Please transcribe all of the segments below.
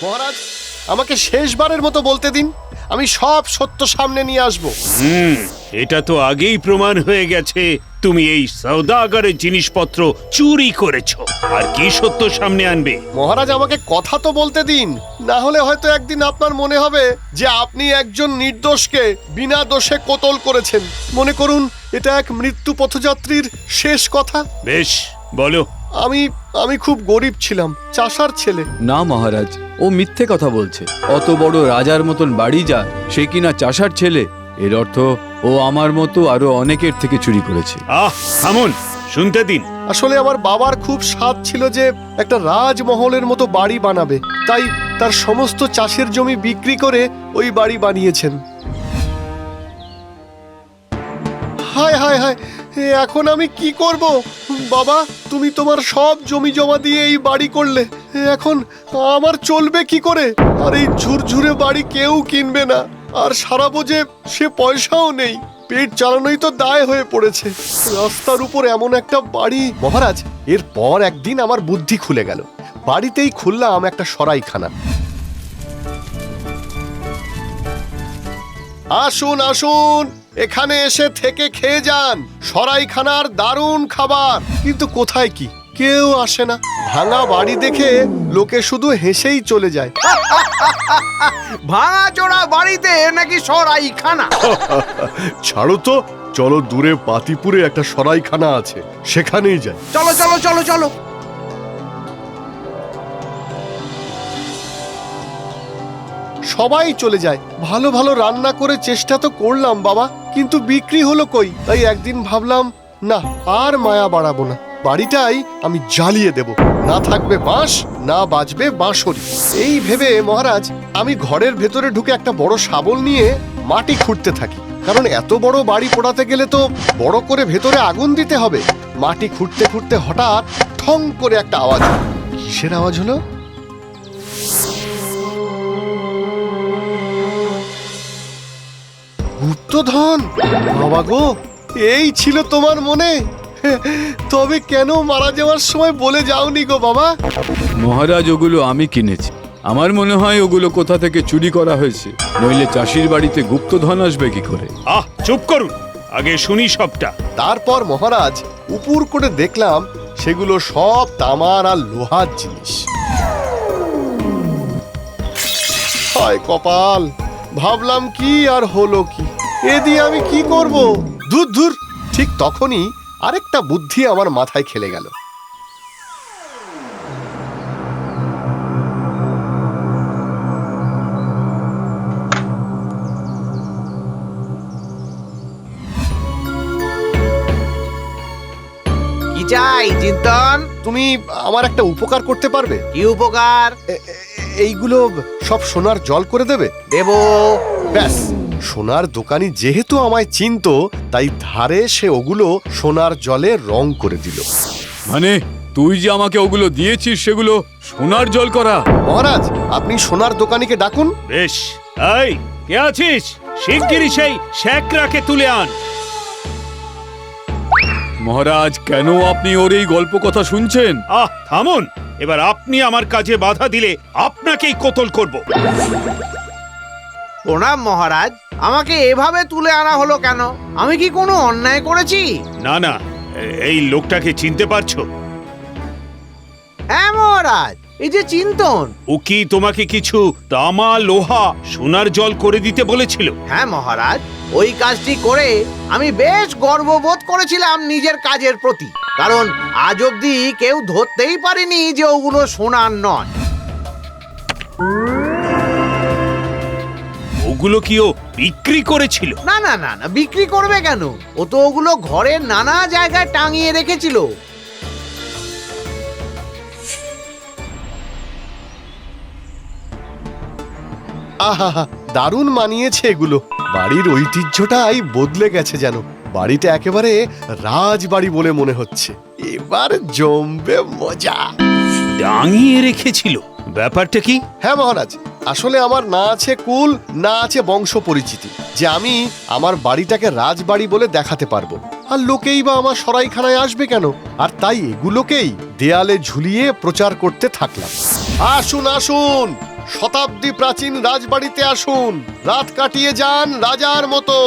মহারাজ, আমাকে শেষবারের মতো বলতে দিন, আমি সব সত্য সামনে নিয়ে আসব। এটা তো আগেই প্রমাণ হয়ে গেছে তুমি এই সওদাগরের জিনিসপত্র চুরি করেছো। আর কি সত্য সামনে আনবে? মহারাজ, আমাকে কথা তো বলতে দিন, না হলে হয়তো একদিন আপনার মনে হবে যে আপনি একজন নির্দোষকে বিনা দোষে কতল করেছেন। মনে করুন এটা এক মৃত্যু পথযাত্রীর শেষ কথা। বেশ, বলো। আমি খুব গরিব ছিলাম, চাষার ছেলে। না মহারাজ, ও মিথ্যে কথা বলছে। অত বড় রাজার মতন বাড়ি যা, সে কিনা চাষার ছেলে। এর অর্থ ও আমার মতো আরো অনেকের থেকে চুরি করেছে। থামুন, শুনতে দিন। আসলে আমার বাবার খুব স্বাদ ছিল যে একটা রাজমহলের মতো বাড়ি বানাবে, তাই তার সমস্ত চাষের জমি বিক্রি করে ওই বাড়ি বানিয়েছেন। হায় হায় হায়, এখন আমি কি করব? বাবা, তুমি তোমার সব জমি জমা দিয়ে এই বাড়ি করলে, এখন আমার চলবে কি করে? আর এই ঝুরঝুরে বাড়ি কেউ কিনবে না, আর সারাবো যে সে পয়সাও নেই। পেট চালানোই তো দায় হয়ে পড়েছে। রাস্তার উপর এমন একটা বাড়ি। মহারাজ, এরপর একদিন আমার বুদ্ধি খুলে গেল। বাড়িতেই খুললাম একটা সরাইখানা। আসুন আসুন, এখানে এসে থেকে খেয়ে যান, সরাইখানার দারুণ খাবার। কিন্তু কোথায় কি, কেউ আসে না। ভাঙা বাড়ি দেখে লোকে শুধু হেসেই চলে যায়। ভাঙা চোরা বাড়িতে নাকি সরাইখানা? ছাড়ো তো, চলো দূরে পাতিপুরে একটা সরাইখানা আছে, সেখানেই যাই। চলো চলো চলো চলো। সবাই চলে যায়। ভালো ভালো রান্না করে চেষ্টা তো করলাম বাবা, কিন্তু বিক্রি হলো কই। তাই একদিন ভাবলাম, না আর মায়া বাড়াবো না, বাড়িটাই আমি জ্বালিয়ে দেব। না থাকবে বাঁশ, না বাজবে বাঁশরি। এই ভেবে মহারাজ, আমি ঘরের ভেতরে ঢুকে একটা বড় শাবল নিয়ে মাটি খুঁড়তে থাকি। কারণ এত বড় বাড়ি পোড়াতে গেলে তো বড় করে ভেতরে আগুন দিতে হবে। মাটি খুঁড়তে খুঁড়তে হঠাৎ ঠং করে একটা আওয়াজ হলো। কিসের আওয়াজ হলো? গুপ্তধন! বাবা গো, এই ছিল তোমার মনে? তবে কেন মারা যাওয়ার সময় বলে যাওনি গো বাবা? মহারাজ, ওগুলো আমি কিনেছি। আমার মনে হয় ওগুলো কোথা থেকে চুরি করা হয়েছে, নইলে চাষির বাড়িতে গুপ্তধন আসবে কি করে? চুপ করুন, আগে শুনি সবটা। তারপর মহারাজ, উপুর করে দেখলাম সেগুলো সব তামার আর লোহার জিনিস। হায় কপাল, ভাবলাম কি আর হলো কি, এ দিয়ে আমি কি করব? ধুর ধুর। ঠিক তখনই আরেকটা বুদ্ধি আমার মাথায় খেলে গেল। কি চাই চিন্তন? তুমি আমার একটা উপকার করতে পারবে? কি উপকার? এইগুলো সব সোনার জল করে দেবে। দেবো। ব্যাস, সোনার দোকানি যেহেতু আমায় চিনতো, তাই ধারে সে ওগুলো সোনার জলে রং করে দিল। মানে তুই যে আমাকে ওগুলো দিয়েছিস সেগুলো সোনার জল করা? মহারাজ, আপনি সোনার দোকানিকে ডাকুন। বেশ, এই কে আছিস? শিগগিরই সেই শেকরাকে তুলে আন। মহারাজ, কেন আপনি ওর এই গল্প কথা শুনছেন? থামুন, এবার আপনি আমার কাজে বাধা দিলে আপনাকেই কতল করব। প্রণাম মহারাজ, আমাকে এভাবে তুলে আনা হলো কেন? আমি কি কোনো অন্যায় করেছি? না না, এই লোকটাকে চিনতে পারছো? হ্যাঁ মহারাজ, এই যে চিন্তন। ও কি তোমাকে কিছু তামা লোহা সোনার জল করে দিতে বলেছিল? হ্যাঁ মহারাজ, ওই কাজটি করে আমি বেশ গর্ববোধ করেছিলাম নিজের কাজের প্রতি। কারণ আজ অব্দি কেউ ধরতেই পারেনি যে ওগুলো সোনার নয়। ওগুলো কি ও বিক্রি করেছিল? না না না না, বিক্রি করবে কেন? ও তো ওগুলো ঘরের নানা জায়গায় টাঙিয়ে রেখেছিল। আহা, দারুণ মানিয়েছে এগুলো। বাড়ির ঐতিহ্যটাই বদলে গেছে যেন। বাড়িটা একেবারে রাজবাড়ি বলে মনে হচ্ছে। এবার জমবে মজা। টাঙিয়ে রেখেছিল? ব্যাপারটা কি? হ্যাঁ মহারাজ, আসলে আমার না আছে কুল, না আছে বংশ পরিচিতি যে আমি আমার বাড়িটাকে রাজবাড়ি বলে দেখাতে পারবো। আর লোকেই বা আমার সরাইখানায় আসবে কেন? আর তাই এগুলোকেই দেয়ালে ঝুলিয়ে প্রচার করতে থাকলাম। আসুন আসুন, শতাব্দী প্রাচীন রাজবাড়িতে আসুন, রাত কাটিয়ে যান রাজার মতো।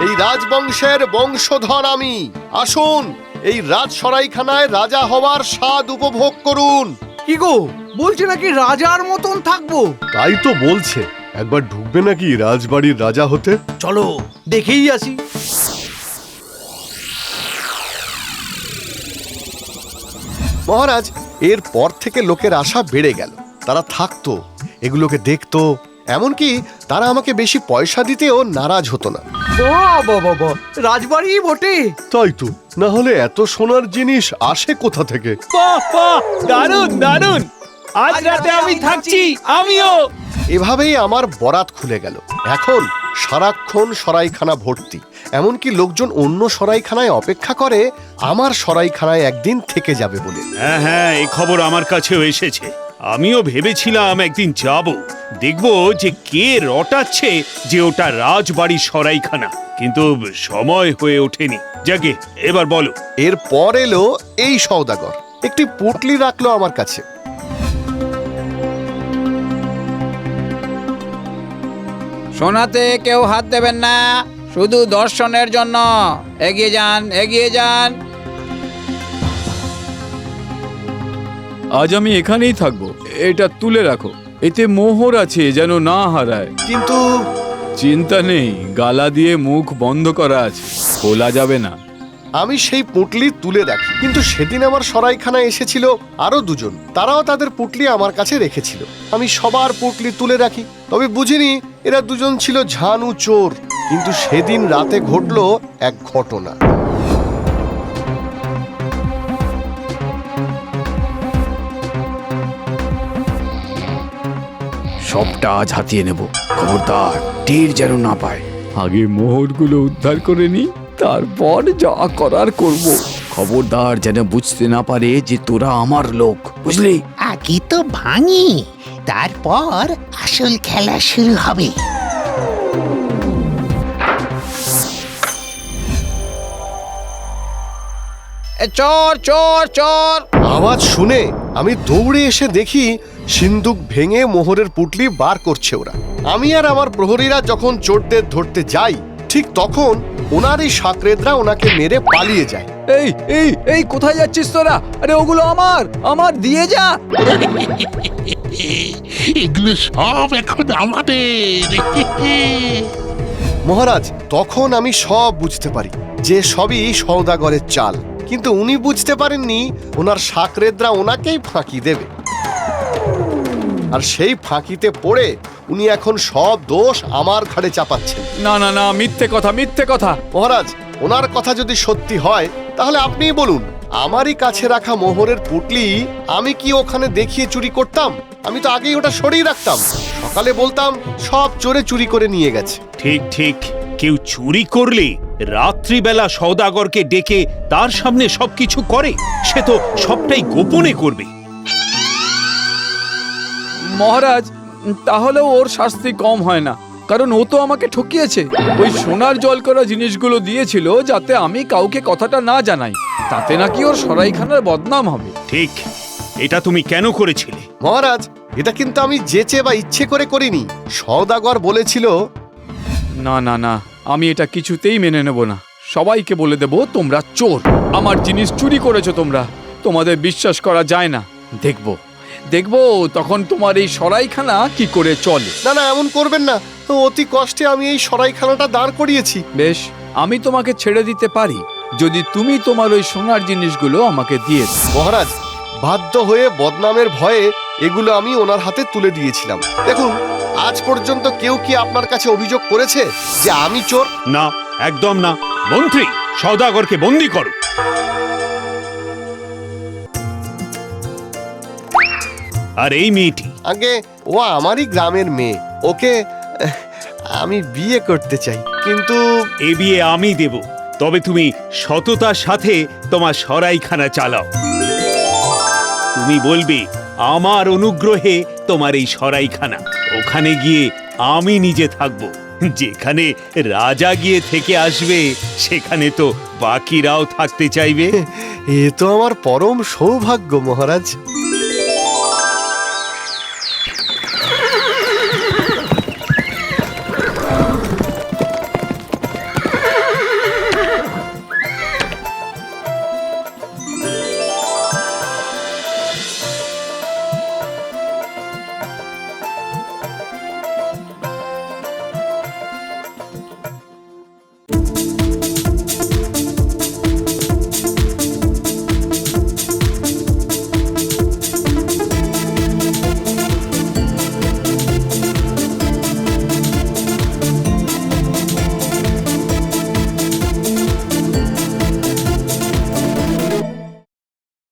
এই রাজবংশের বংশধর আমি। আসুন, এই রাজসরাইখানায় রাজা হওয়ার স্বাদ উপভোগ করুন। কি গো, বলছে নাকি রাজার মতন থাকবো? তাই তো বলছে। একবার ঢুকবে নাকি রাজবাড়ির রাজা হতে? চলো দেখেই আসি। মহারাজ, এর পর থেকে লোকের আশা বেড়ে গেল। তারা থাকতো, এগুলোকে দেখতো, এমনকি তারা আমাকে বেশি পয়সা দিতেও নারাজ হতো না। বাবা, রাজবাড়ি বটে। তাই তো, না হলে এত সোনার জিনিস আসে কোথা থেকে? বাহ বাহ, দারুণ দারুণ। আজ রাতে আমি থাকছি, আমিও। এভাবেই আমার বরাত খুলে গেল। এখন সারাক্ষণ সরাইখানা ভর্তি, এমনকি লোকজন অন্য সরাইখানায় অপেক্ষা করে আমার সরাইখানায় একদিন থেকে যাবে বলে। হ্যাঁ হ্যাঁ, এই খবর আমার কাছেও এসেছে। আমিও ভেবেছিলাম একদিন যাব, দেখব যে কে রটাচ্ছে যে ওটা রাজবাড়ির সরাইখানা, কিন্তু সময় হয়ে ওঠেনি। যাকে এবার বলো। এর পর এলো এই সওদাগর, একটি পুটলি রাখলো আমার কাছে। সোনাতে কেউ হাত দেবেন না, শুধু দর্শনের জন্য। এগিয়ে যান, এগিয়ে যান। আজ আমি এখানেই থাকবো। এটা তুলে রাখো, এতে মোহর আছে যেন না হারায়। কিন্তু চিন্তা নেই, গালা দিয়ে মুখ বন্ধ করা আছে, খোলা যাবে না। আমি সেই পুটলি তুলে রাখি, কিন্তু সেদিন আমার সরাইখানায় এসেছিল আরো দুজন, তারাও তাদের পুটলি আমার কাছে রেখেছিল। আমি সবার পুটলি তুলে রাখি, তবে বুঝিনি এরা দুজন ছিল ঝানু চোর। কিন্তু সেদিন রাতে ঘটলো এক ঘটনা। সবটা আজ হাতিয়ে নেব, খবরদার টের যেন না পায়। আগে মোহরগুলো উদ্ধার করে নি, তারপর যা করার করব। খবরদার যেন বুঝতে না পারে যে তোরা আমার লোক, বুঝলি? আগে তো ভাঙি, তারপর আসল খেলা শুরু হবে। চোর চোর চোর। আওয়াজ শুনে আমি দৌড়ে এসে দেখি সিন্দুক ভেঙে মোহরের পুটলি বার করছে ওরা। আমি আর আমার প্রহরীরা যখন চোরদের ধরতে যাই, ঠিক তখন ওনারই সাকরেদরা ওনাকে মেরে পালিয়ে যায়। এই এই এই কোথায় যাচ্ছিস তোরা? আরে ওগুলো আমার, আমার দিয়ে যা। এগুলো সব এখন আমাদের। মহারাজ, তখন আমি সব বুঝতে পারি যে সবই সওদাগরের চাল, কিন্তু উনি বুঝতে পারেননি ওনার সাকরেদরা ওনাকেই ফাঁকি দেবে। আর সেই ফাঁকিতে পড়ে উনি এখন সব দোষ আমার ঘাড়ে চাপাচ্ছেন। না না না, মিথ্যে কথা, মিথ্যে কথা। মহারাজ, ওনার কথা যদি সত্যি হয় তাহলে আপনিই বলুন, আমারই কাছে রাখা মোহরের পুটলি আমি কি ওখানে দেখিয়ে চুরি করতাম? আমি তো আগেই ওটা সরিয়ে রাখতাম। সকালে বলতাম সব চোরে চুরি করে নিয়ে গেছে। ঠিক ঠিক, কেউ চুরি করলে রাত্রিবেলা সওদাগরকে ডেকে তার সামনে সবকিছু করে, সে তো সবটাই গোপনে করবে। মহারাজ, তাহলেও ওর শাস্তি কম হয় না, কারণ ও তো আমাকে ঠকিয়েছে। ওই সোনার জল করা জিনিসগুলো দিয়েছিল যাতে আমি কাউকে কথাটা না জানাই, তাতে নাকি ওর সরাইখানার বদনাম হবে। ঠিক, এটা তুমি কেন করেছিলে? মহারাজ, এটা কিন্তু আমি যেচে বা ইচ্ছে করে করিনি। সওদাগর বলেছিল। না না না, আমি এটা কিছুতেই মেনে নেব না। সবাইকে বলে দেব তোমরা চোর, আমার জিনিস চুরি করেছো তোমরা। তোমাদের বিশ্বাস করা যায় না। দেখবো দেখবো তখন তোমার এই সরাইখানা কি করে চলে। না না, এমন করবেন না। অতি কষ্টে আমি এই সরাইখানাটা দাঁড় করিয়েছি। বেশ, আমি তোমাকে ছেড়ে দিতে পারি যদি তুমি তোমার ওই সোনার জিনিসগুলো আমাকে দিয়ে দাও। মহারাজ, বাধ্য হয়ে বদনামের ভয়ে এগুলো আমি ওনার হাতে তুলে দিয়েছিলাম। দেখুন, আজ পর্যন্ত কেউ কি আপনার কাছে অভিযোগ করেছে যে আমি চোর? না, একদম না। মন্ত্রী, সওদাগরকে বন্দী করো। আর এই মেয়েটি? আগে ও আমারই গ্রামের মেয়ে। ওকে আমি বিয়ে করতে চাই, কিন্তু এ বিয়ে আমি দেব, তবে তুমি সততার সাথে তোমার সরাইখানা চালাও। তুমি বলবে আমার অনুগ্রহে তোমার এই সরাইখানা, ওখানে গিয়ে আমি নিজে থাকব। যেখানে রাজা গিয়ে থেকে আসবে সেখানে তো বাকিরাও থাকতে চাইবে। এ তো আমার পরম সৌভাগ্য মহারাজ।